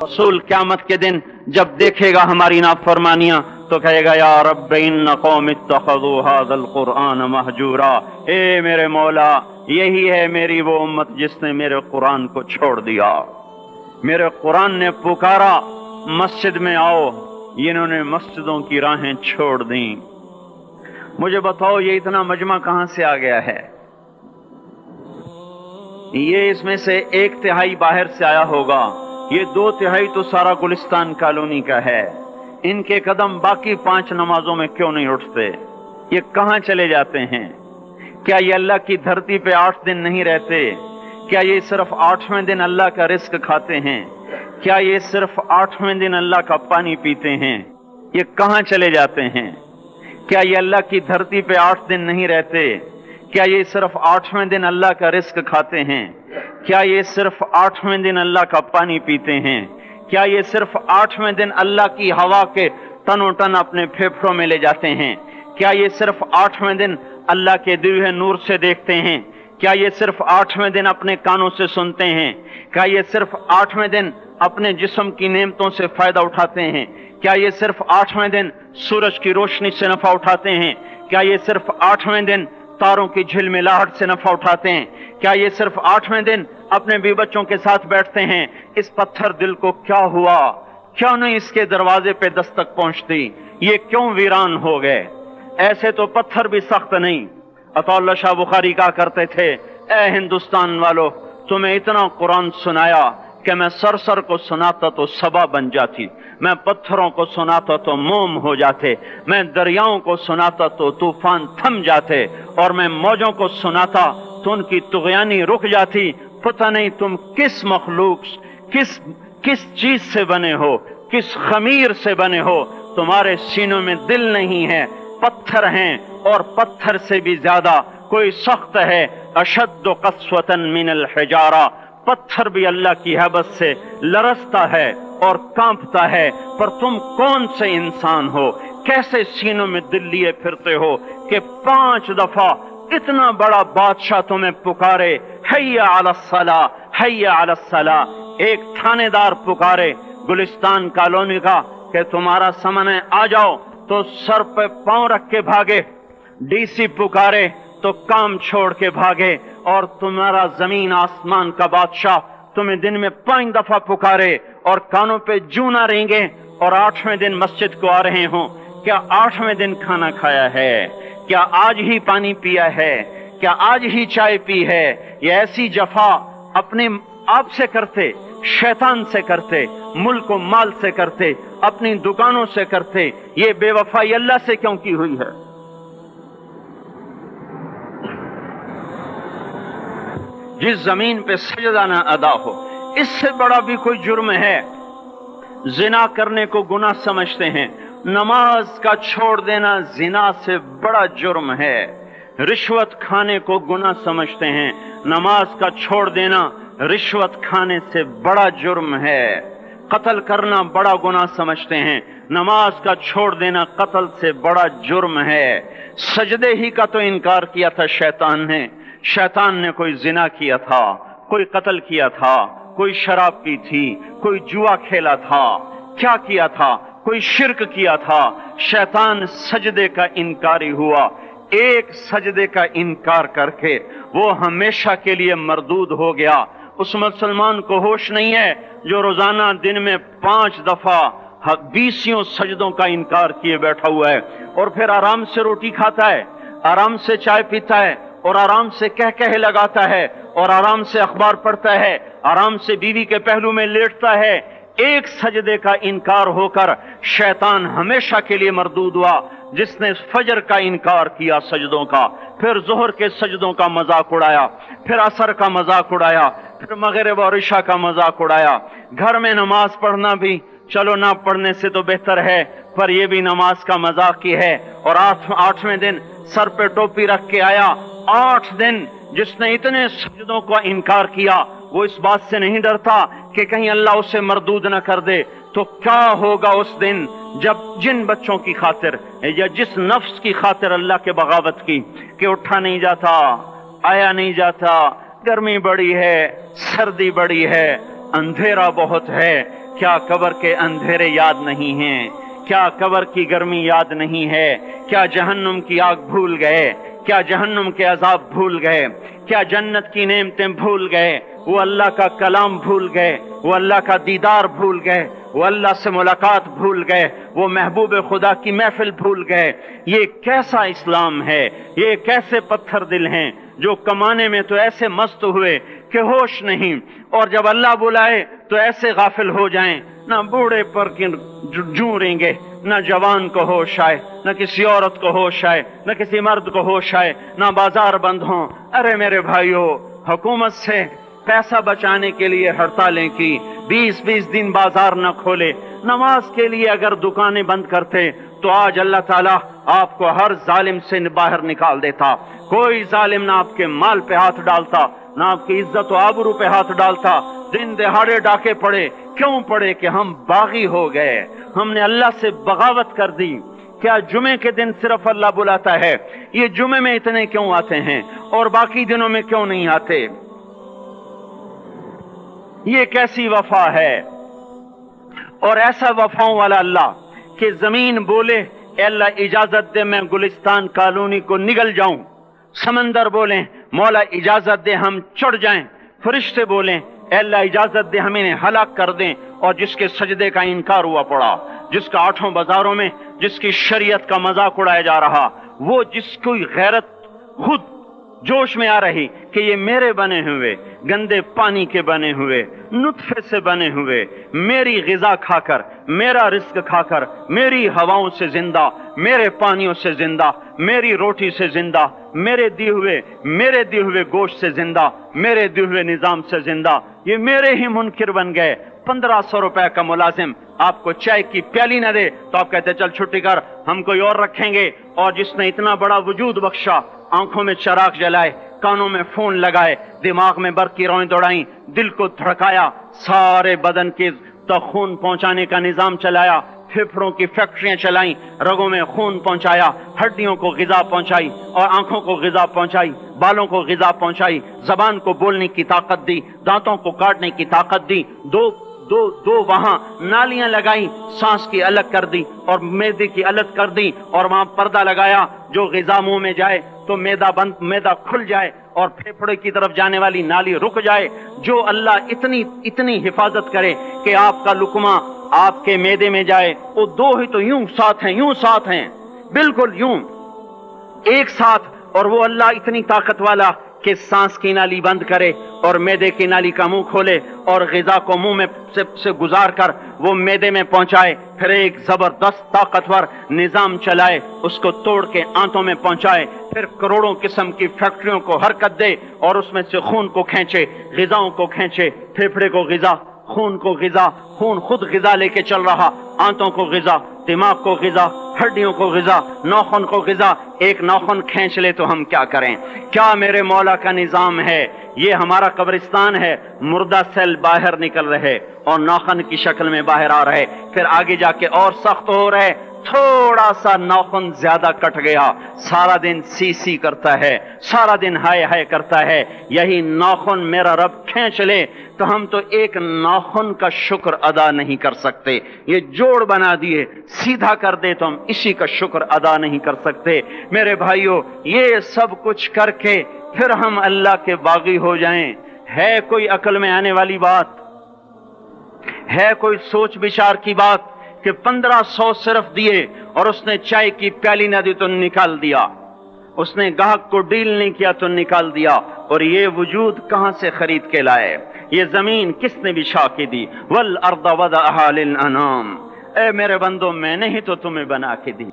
रसूल क़यामत के दिन जब देखेगा हमारी नाफरमानियां तो कहेगा या रब्ब इन्न कौम इत्तखज़ू हाज़ल कुरआन महजूरा। ए मेरे मौला, यही है मेरी वो उम्मत जिसने मेरे कुरान को छोड़ दिया। मेरे कुरान ने पुकारा मस्जिद में आओ, इन्होंने मस्जिदों की राहें छोड़ दी। मुझे बताओ ये इतना मजमा कहां से आ गया है? ये इसमें से 1/3 बाहर से आया होगा, ये 2/3 तो सारा गुलिस्तान कॉलोनी का है। इनके कदम बाकी 5 नमाजों में क्यों नहीं उठते? ये कहां चले जाते हैं? क्या ये अल्लाह की धरती पे 8 दिन नहीं रहते? क्या ये सिर्फ 8वें दिन अल्लाह का रिस्क खाते हैं? क्या ये सिर्फ 8वें दिन अल्लाह का पानी पीते हैं? ये कहां चले जाते हैं? क्या ये अल्लाह की धरती पे 8 दिन नहीं रहते? क्या ये सिर्फ 8वें दिन अल्लाह का रिस्क खाते हैं? क्या ये सिर्फ 8वें दिन अल्लाह का पानी पीते हैं? क्या ये सिर्फ 8वें दिन अल्लाह की हवा के तनो टन अपने फेफड़ों में ले जाते हैं? क्या ये सिर्फ 8वें दिन अल्लाह के दिए हुए नूर से देखते हैं? क्या ये सिर्फ 8वें दिन अपने कानों से सुनते हैं? क्या ये सिर्फ 8वें दिन अपने जिस्म की नेमतों से फायदा उठाते हैं? क्या ये सिर्फ 8वें दिन सूरज की रोशनी से नफा उठाते हैं? क्या ये सिर्फ 8वें दिन तारों की झिलमिलाहट से नफा उठाते हैं? क्या ये सिर्फ 8वें दिन अपने बीवी बच्चों के साथ बैठते हैं? इस पत्थर दिल को क्या हुआ? क्यों नहीं इसके दरवाजे पे दस्तक पहुंचती? ये क्यों वीरान हो गए? ऐसे तो पत्थर भी सख्त नहीं। अतौल्ला शाह बुखारी कहा करते थे, ए हिंदुस्तान वालों, तुम्हें इतना कुरान सुनाया कि मैं सर को सुनाता तो सबा बन जाती, मैं पत्थरों को सुनाता तो मोम हो जाते, मैं दरियाओं को सुनाता तो तूफान थम जाते, और मैं मौजों को सुनाता तो उनकी तुगयानी रुक जाती। पता नहीं तुम किस मखलूक, किस चीज से बने हो, किस खमीर से बने हो। तुम्हारे सीनों में दिल नहीं है, पत्थर हैं, और पत्थर से भी ज्यादा कोई सख्त है। अशद्दु क़स्वतन मिनल हिजारा, पत्थर भी अल्लाह की हैबत से लरसता है और कांपता है। पर तुम कौन से इंसान हो? कैसे सीनों में दिल लिए फिरते हो कि 5 दफा इतना बड़ा बादशाह तुम्हें पुकारे, हैया अलस्सला, हैया अलस्सला। एक थानेदार पुकारे गुलिस्तान कॉलोनी का कि तुम्हारा समय आ जाओ, तो सर पे पांव रख के भागे। डीसी पुकारे तो काम छोड़ के भागे। और तुम्हारा जमीन आसमान का बादशाह तुम्हें दिन में 5 दफा पुकारे और कानों पे जू ना रेंगे, और 8वें दिन मस्जिद को आ रहे हो। क्या 8वें दिन खाना खाया है? क्या आज ही पानी पिया है? क्या आज ही चाय पी है? ये ऐसी जफा अपने आप से करते, शैतान से करते, मुल्क व माल से करते, अपनी दुकानों से करते। ये बेवफाई अल्लाह से क्यों की हुई है? जिस जमीन पे सजदा ना अदा हो, इससे बड़ा भी कोई जुर्म है? जिना करने को गुनाह समझते हैं, नमाज का छोड़ देना जिना से बड़ा जुर्म है। रिश्वत खाने को गुनाह समझते हैं, नमाज का छोड़ देना रिश्वत खाने से बड़ा जुर्म है। कत्ल करना बड़ा गुनाह समझते हैं, नमाज का छोड़ देना कत्ल से बड़ा जुर्म है। सजदे ही का तो इनकार किया था शैतान ने। शैतान ने कोई जिना किया था, कोई कत्ल किया था, कोई शराब पी थी, कोई जुआ खेला था, क्या किया था? कोई शिर्क किया था। शैतान सजदे का इनकारी हुआ। एक सजदे का इनकार करके वो हमेशा के लिए मरदूद हो गया। उस मुसलमान को होश नहीं है जो रोजाना दिन में 5 दफा 20 सजदों का इनकार किए बैठा हुआ है, और फिर आराम से रोटी खाता है, आराम से चाय पीता है, और आराम से कह कह लगाता है, और आराम से अखबार पढ़ता है, आराम से बीवी के पहलू में लेटता है। एक सजदे का इनकार होकर शैतान हमेशा के लिए मरदूद हुआ। जिसने फजर का इनकार किया सजदों का, फिर जोहर के सजदों का मजाक उड़ाया, फिर असर का मजाक उड़ाया, फिर मगरिब और इशा का मजाक उड़ाया। घर में नमाज पढ़ना भी चलो ना पढ़ने से तो बेहतर है, पर यह भी नमाज का मजाक ही है। और 8वें दिन सर पे टोपी रख के आया। 8 दिन जिसने इतने सजदों का इनकार किया, वो इस बात से नहीं डरता कि कहीं अल्लाह उसे मरदूद न कर दे। तो क्या होगा उस दिन जब जिन बच्चों की खातिर या जिस नफ्स की खातिर अल्लाह के बगावत की कि उठा नहीं जाता, आया नहीं जाता, गर्मी बड़ी है, सर्दी बड़ी है, अंधेरा बहुत है, کیا قبر کے اندھیرے یاد نہیں ہیں؟ کیا قبر کی گرمی یاد نہیں ہے؟ کیا جہنم کی آگ بھول گئے؟ کیا جہنم کے عذاب بھول گئے؟ کیا جنت کی نعمتیں بھول گئے؟ وہ اللہ کا کلام بھول گئے؟ وہ اللہ کا دیدار بھول گئے؟ وہ اللہ سے ملاقات بھول گئے؟ وہ محبوب خدا کی محفل بھول گئے؟ یہ کیسا اسلام ہے؟ یہ کیسے پتھر دل ہیں جو کمانے میں تو ایسے مست ہوئے کہ ہوش نہیں، اور جب اللہ بلائے تو ایسے غافل ہو جائیں، نہ بوڑھے پر جوں ریں گے، نہ جوان کو ہوش آئے، نہ کسی عورت کو ہوش آئے، نہ کسی مرد کو ہوش آئے، نہ بازار بند ہوں۔ ارے میرے بھائیو، حکومت سے پیسہ بچانے کے لیے ہڑتالیں کی، 20 دن بازار نہ کھولے، نماز کے لیے اگر دکانیں بند کرتے تو آج اللہ تعالیٰ آپ کو ہر ظالم سے باہر نکال دیتا۔ کوئی ظالم نہ آپ کے مال پہ ہاتھ ڈالتا، نہ آپ کی عزت و آبرو پہ ہاتھ ڈالتا۔ دن دہاڑے ڈاکے پڑے، کیوں پڑے؟ کہ ہم باغی ہو گئے، ہم نے اللہ سے بغاوت کر دی۔ کیا جمعے کے دن صرف اللہ بلاتا ہے؟ یہ جمعے میں اتنے کیوں آتے ہیں اور باقی دنوں میں کیوں نہیں آتے؟ یہ کیسی وفا ہے؟ اور ایسا وفاؤں والا اللہ کہ زمین بولے اے اللہ اجازت دے میں گلستان کالونی کو نگل جاؤں، سمندر بولیں مولا اجازت دے ہم چڑھ جائیں، فرشتے بولیں اے اللہ اجازت دے ہم انہیں ہلاک کر دیں، اور جس کے سجدے کا انکار ہوا پڑا، جس کا آٹھوں بازاروں میں جس کی شریعت کا مذاق اڑایا جا رہا، وہ جس کی غیرت خود جوش میں آ رہی کہ یہ میرے بنے ہوئے گندے پانی کے بنے ہوئے نطفے سے بنے ہوئے میری غذا کھا کر، میرا رزق کھا کر، میری ہواؤں سے زندہ، میرے پانیوں سے زندہ، میری روٹی سے زندہ، میرے دیے ہوئے گوشت سے زندہ، میرے دیے ہوئے نظام سے زندہ، یہ میرے ہی منکر بن گئے۔ 1500 روپے کا ملازم آپ کو چائے کی پیالی نہ دے تو آپ کہتے چل چھٹی کر، ہم کوئی اور رکھیں گے۔ اور جس نے اتنا بڑا وجود بخشا، آنکھوں میں چراغ جلائے، کانوں میں فون لگائے، دماغ میں برق کی روئیں دوڑائیں، دل کو دھڑکایا، سارے بدن کے تک خون پہنچانے کا نظام چلایا، پھیپھڑوں کی فیکٹریاں چلائیں، رگوں میں خون پہنچایا، ہڈیوں کو غذا پہنچائی اور آنکھوں کو غذا پہنچائی، بالوں کو غذا پہنچائی، زبان کو بولنے کی طاقت دی، دانتوں کو کاٹنے کی طاقت دی، دو وہاں نالیاں لگائیں، سانس کی الگ کر دی اور معدے کی الگ کر دی، اور وہاں پردہ لگایا، جو غذا منہ میں جائے تو معدہ کھل جائے اور پھیپھڑے کی طرف جانے والی نالی رک جائے۔ جو اللہ اتنی حفاظت کرے کہ آپ کا لقمہ آپ کے معدے میں جائے، وہ دو ہی تو یوں ساتھ ہیں بالکل یوں ایک ساتھ، اور وہ اللہ اتنی طاقت والا کہ سانس کی نالی بند کرے اور معدے کی نالی کا منہ کھولے اور غذا کو منہ میں سے گزار کر وہ معدے میں پہنچائے، پھر ایک زبردست طاقتور نظام چلائے، اس کو توڑ کے آنتوں میں پہنچائے، پھر کروڑوں قسم کی فیکٹریوں کو حرکت دے اور اس میں سے خون کو کھینچے، غذاؤں کو کھینچے، پھیپھڑے کو غذا، خون کو غذا، خون خود غذا لے کے چل رہا، آنتوں کو غذا، دماغ کو غذا، ہڈیوں کو غذا، ناخن کو غذا۔ ایک ناخن کھینچ لے تو ہم کیا کریں؟ کیا میرے مولا کا نظام ہے؟ یہ ہمارا قبرستان ہے، مردہ سیل باہر نکل رہے اور ناخن کی شکل میں باہر آ رہے، پھر آگے جا کے اور سخت ہو رہے، تھوڑا سا ناخن زیادہ کٹ گیا، سارا دن سی کرتا ہے، سارا دن ہائے کرتا ہے۔ یہی ناخن میرا رب کھینچ لے تو ہم تو ایک ناخن کا شکر ادا نہیں کر سکتے، یہ جوڑ بنا دیے، سیدھا کر دے تو ہم اسی کا شکر ادا نہیں کر سکتے۔ میرے بھائیو، یہ سب کچھ کر کے پھر ہم اللہ کے باغی ہو جائیں، ہے کوئی عقل میں آنے والی بات؟ ہے کوئی سوچ بچار کی بات کہ 1500 صرف دیے اور اس نے چائے کی پیالی نہ دی تو نکال دیا، اس نے گاہک کو ڈیل نہیں کیا تو نکال دیا، اور یہ وجود کہاں سے خرید کے لائے؟ یہ زمین کس نے بچھا کے دی؟ وَالْأَرْضَ وَضَعَهَا لِلْأَنَامِ، اے میرے بندو میں نے ہی تو تمہیں بنا کے دی۔